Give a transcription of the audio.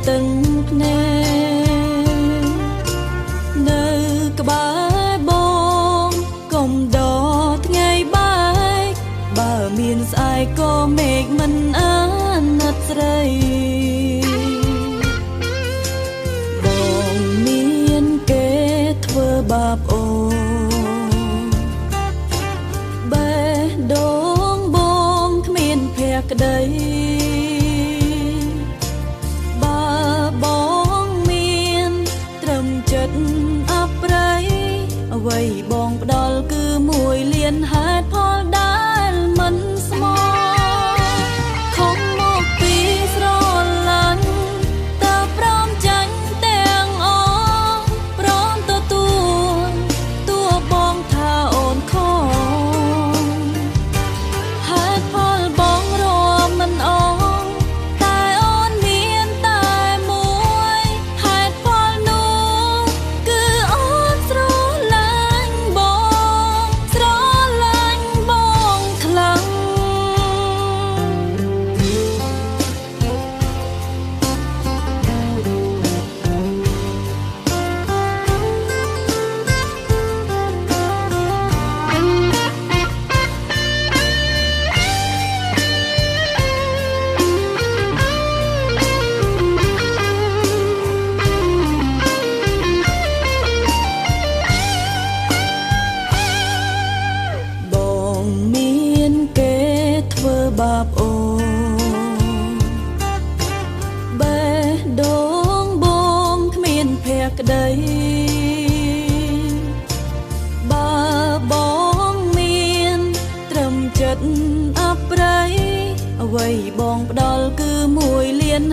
từng nè nơi cái bãi bom cùng đỏ ngày bãi bà miền ai có mệt mình ăn nát rây bom miền kế thưa bạp ô bé đón bom miền phèk đâyអ្វីបងផ្ដល់គឺមួយលៀនហេតុផលដែលមិនស្មោះខំមកពីស្រឡាញ់តើព្រមចាញ់ទាំងអស់ព្រមទទួលតួបងថាអូនខំហេតុផលបងរមមិនអងតែអូនមានតែមួយហេតុផលនោះគឺអូនស្រឡាញ់បាបអូបេះដូងបងគ្មានភក្តីបើបងមានត្រឹមចិត្តអប្រៃអ្វីបងផ្ដល់គឺមួយលៀន